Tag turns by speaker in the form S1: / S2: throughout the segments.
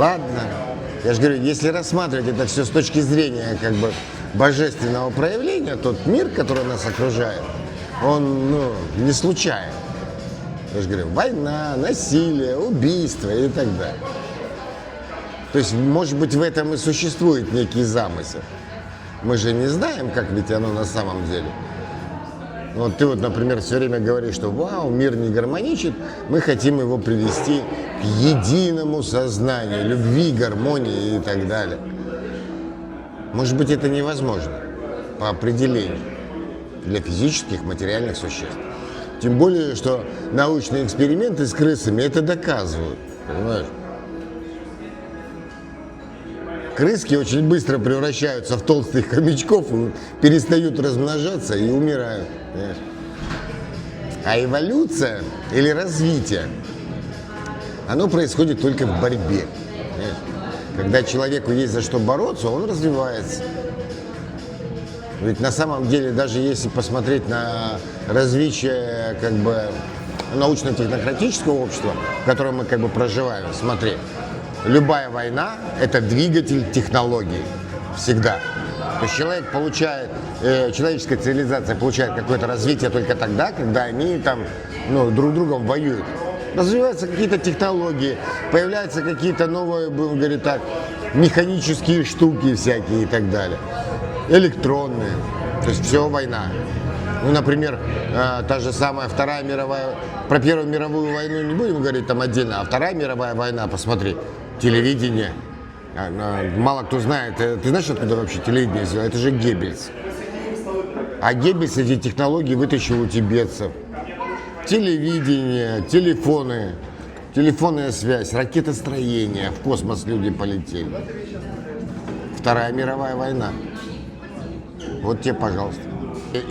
S1: Ладно. Я же говорю, если рассматривать это все с точки зрения как бы божественного проявления, тот мир, который нас окружает, он не случайен. Я же говорю, война, насилие, убийство и так далее. То есть, может быть, в этом и существует некий замысел. Мы же не знаем, как ведь оно на самом деле. Вот ты вот, например, все время говоришь, что вау, мир не гармоничен, мы хотим его привести к единому сознанию, любви, гармонии и так далее. Может быть, это невозможно по определению для физических, материальных существ. Тем более, что научные эксперименты с крысами это доказывают, понимаешь? Крыски очень быстро превращаются в толстых хомячков, перестают размножаться и умирают. Понимаешь? А эволюция или развитие, оно происходит только в борьбе. Понимаешь? Когда человеку есть за что бороться, он развивается. Ведь на самом деле, даже если посмотреть на развитие как бы научно-технократического общества, в котором мы как бы проживаем, смотри, любая война – это двигатель технологий. Всегда. То есть человек получает, человеческая цивилизация получает какое-то развитие только тогда, когда они там, друг с другом воюют. Развиваются какие-то технологии, появляются какие-то новые, будем говорить так, механические штуки всякие и так далее. Электронные. То есть все война. Например, та же самая Вторая мировая, про Первую мировую войну не будем говорить там отдельно, а Вторая мировая война, посмотри, телевидение. Мало кто знает, ты знаешь, откуда вообще телевидение взяло? Это же Геббельс. А Геббельс эти технологии вытащил у тибетцев. Телевидение, телефоны, телефонная связь, ракетостроение, в космос люди полетели. Вторая мировая война. Вот тебе, пожалуйста.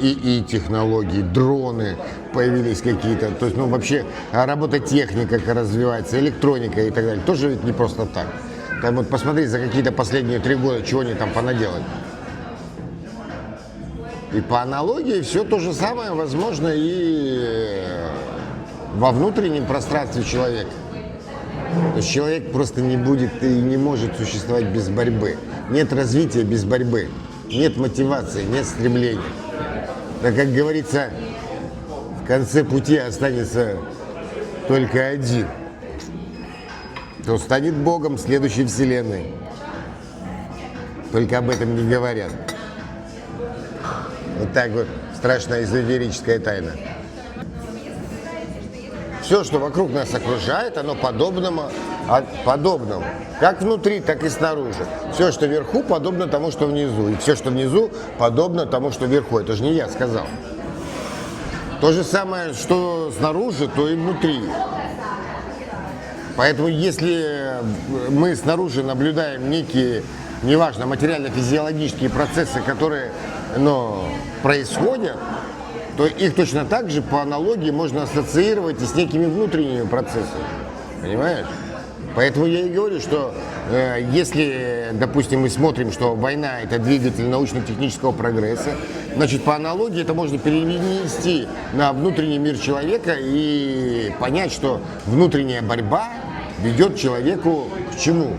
S1: И технологии, дроны появились какие-то. То есть, вообще, робототехника развивается, электроника и так далее. Тоже ведь не просто так. Там вот посмотри за какие-то последние 3 года, чего они там понаделали. И по аналогии все то же самое возможно и во внутреннем пространстве человека. То есть человек просто не будет и не может существовать без борьбы. Нет развития без борьбы. Нет мотивации, нет стремления. Да, как говорится, в конце пути останется только один. Кто станет Богом следующей вселенной. Только об этом не говорят. Вот так вот, страшная эзотерическая тайна. Все, что вокруг нас окружает, оно подобному, как внутри, так и снаружи. Все, что вверху, подобно тому, что внизу. И все, что внизу, подобно тому, что вверху. Это же не я сказал. То же самое, что снаружи, то и внутри. Поэтому, если мы снаружи наблюдаем некие, неважно, материально-физиологические процессы, которые происходят, то их точно так же по аналогии можно ассоциировать и с некими внутренними процессами. Понимаешь? Поэтому я и говорю, что если, допустим, мы смотрим, что война – это двигатель научно-технического прогресса, значит, по аналогии это можно перенести на внутренний мир человека и понять, что внутренняя борьба ведет человеку к чему?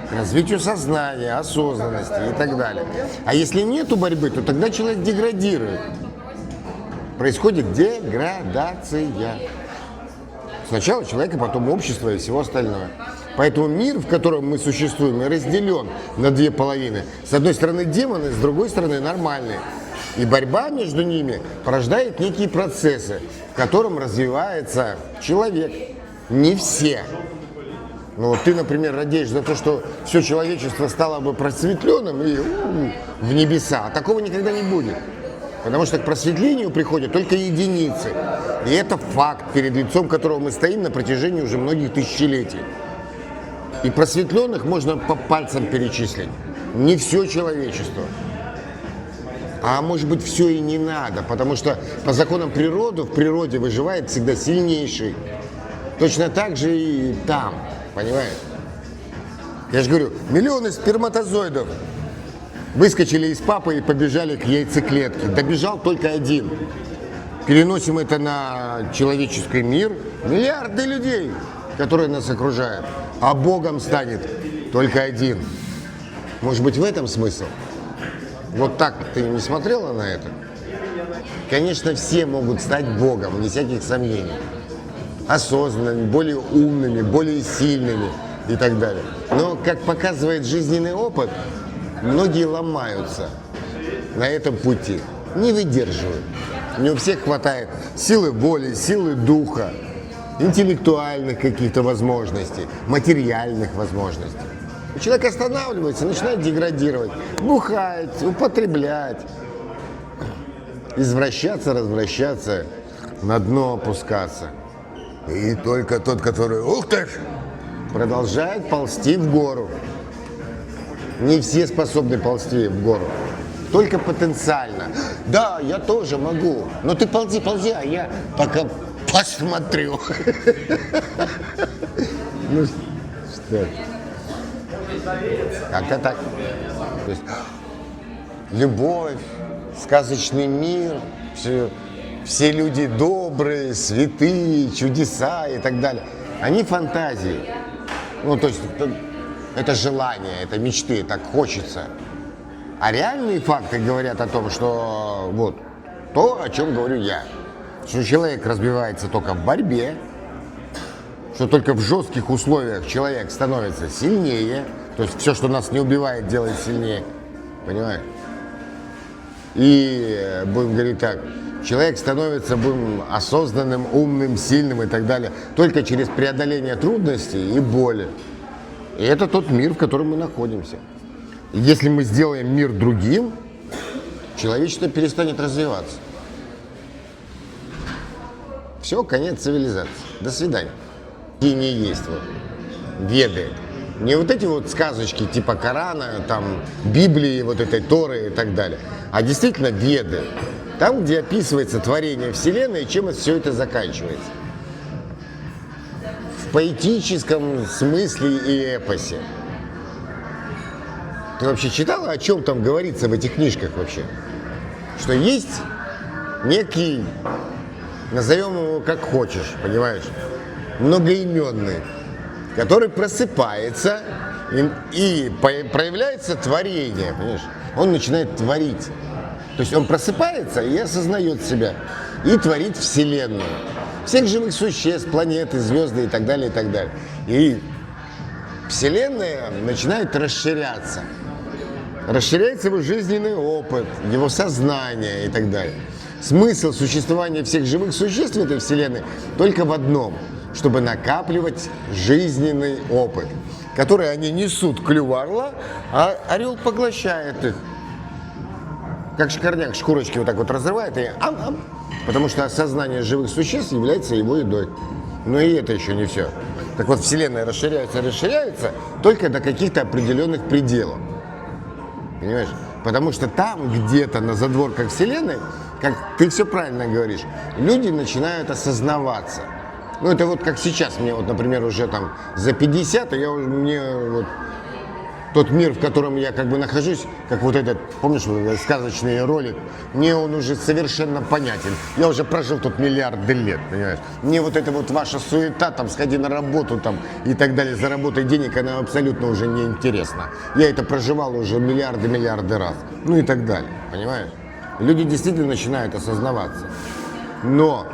S1: К развитию сознания, осознанности и так далее. А если нету борьбы, то тогда человек деградирует. Происходит деградация. Сначала человек, а потом общество и всего остального. Поэтому мир, в котором мы существуем, разделен на 2 половины. С одной стороны демоны, с другой стороны нормальные. И борьба между ними порождает некие процессы, в котором развивается человек. Не все. Ты, например, радеешь за то, что все человечество стало бы просветленным и в небеса. А такого никогда не будет. Потому что к просветлению приходят только единицы. И это факт, перед лицом которого мы стоим на протяжении уже многих тысячелетий. И просветленных можно по пальцам перечислить. Не все человечество. А может быть, все и не надо. Потому что по законам природы, в природе выживает всегда сильнейший. Точно так же и там. Понимаешь? Я же говорю, миллионы сперматозоидов выскочили из папы и побежали к яйцеклетке. Добежал только один. Переносим это на человеческий мир. Миллиарды людей, которые нас окружают. а Богом станет только один. Может быть, в этом смысл? Вот так ты не смотрела на это? Конечно, все могут стать Богом, вне всяких сомнений. Осознанными, более умными, более сильными и так далее. Но, как показывает жизненный опыт, многие ломаются на этом пути, не выдерживают. Не у всех хватает силы воли, силы духа, интеллектуальных каких-то возможностей, материальных возможностей. Человек останавливается, начинает деградировать, бухать, употреблять, извращаться, развращаться, на дно опускаться. И только тот, который, ух ты, продолжает ползти в гору. Не все способны ползти в гору, только потенциально. Да, я тоже могу, но ты ползи, ползи, а я пока посмотрю. Ну что? Как-то так. То есть, любовь, сказочный мир, все люди добрые, святые, чудеса и так далее. Они фантазии. Ну, то есть, это желание, это мечты, так хочется. А реальные факты говорят о том, что вот то, о чем говорю я. Что человек разбивается только в борьбе, что только в жестких условиях человек становится сильнее. То есть все, что нас не убивает, делает сильнее. Понимаешь? И будем говорить так, человек становится осознанным, умным, сильным и так далее только через преодоление трудностей и боли. И это тот мир, в котором мы находимся. И если мы сделаем мир другим, человечество перестанет развиваться. Все, конец цивилизации. До свидания. И не есть вот веды. Не вот эти вот сказочки типа Корана, там, Библии, вот этой Торы и так далее. А действительно веды. Там, где описывается творение Вселенной и чем все это заканчивается. В поэтическом смысле и эпосе. Ты вообще читала, о чем там говорится в этих книжках вообще? Что есть некий, назовем его как хочешь, понимаешь, многоименный, который просыпается и проявляется творение, понимаешь? Он начинает творить. То есть он просыпается и осознает себя, и творит Вселенную. Всех живых существ, планеты, звезды и так далее, и так далее. И Вселенная начинает расширяться. Расширяется его жизненный опыт, его сознание и так далее. Смысл существования всех живых существ в этой Вселенной только в одном – чтобы накапливать жизненный опыт, который они несут к клюву орла, а орел поглощает их. Как шкорняк шкурочки вот так вот разрывает и ам-ам. Потому что осознание живых существ является его едой. Но и это еще не все. Так вот, Вселенная расширяется только до каких-то определенных пределов. Понимаешь? Потому что там где-то на задворках Вселенной, как ты все правильно говоришь, люди начинают осознаваться. Ну, это вот как сейчас, мне вот, например, уже там за 50, мне вот тот мир, в котором я как бы нахожусь, как вот этот, помнишь, сказочный ролик, мне он уже совершенно понятен. Я уже прожил тут миллиарды лет, понимаешь? Мне вот эта вот ваша суета, там, сходи на работу, там, и так далее, заработай денег, она абсолютно уже не интересна. Я это проживал уже миллиарды раз, ну и так далее, понимаешь? Люди действительно начинают осознаваться. Но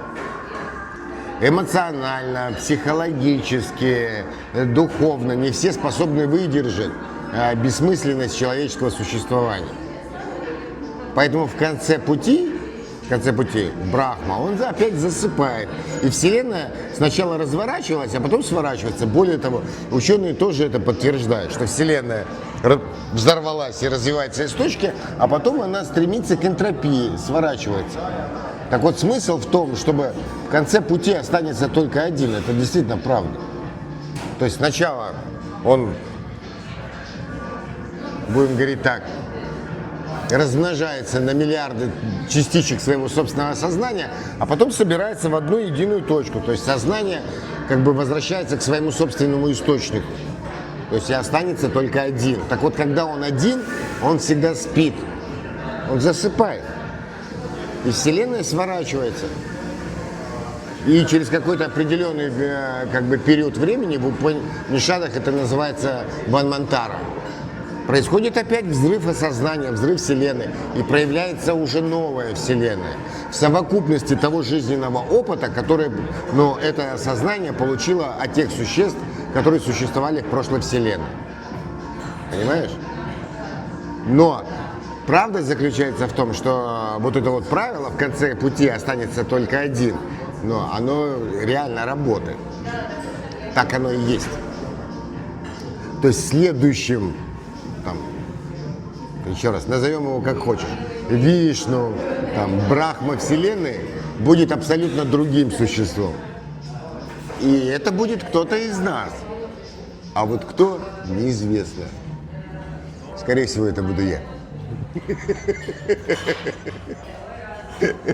S1: эмоционально, психологически, духовно не все способны выдержать бессмысленность человеческого существования. Поэтому в конце пути Брахма, он опять засыпает. И Вселенная сначала разворачивалась, а потом сворачивается. Более того, ученые тоже это подтверждают, что Вселенная взорвалась и развивается из точки, а потом она стремится к энтропии, сворачивается. Так вот, смысл в том, чтобы в конце пути останется только один. Это действительно правда. То есть сначала он, будем говорить так, размножается на миллиарды частичек своего собственного сознания, а потом собирается в одну единую точку. То есть сознание как бы возвращается к своему собственному источнику. То есть и останется только один. Так вот, когда он один, он всегда спит. Он засыпает. И Вселенная сворачивается. И через какой-то определенный как бы, период времени в Упанишадах это называется Манвантара. Происходит опять взрыв осознания, взрыв Вселенной, и проявляется уже новая Вселенная. В совокупности того жизненного опыта, который это сознание получило от тех существ, которые существовали в прошлой Вселенной. Понимаешь? Но правда заключается в том, что вот это вот правило в конце пути останется только один, но оно реально работает. Так оно и есть. То есть следующим, там, еще раз, назовем его как хочешь, Вишну, там, Брахма Вселенной будет абсолютно другим существом. И это будет кто-то из нас. А вот кто, неизвестно. Скорее всего, это буду я.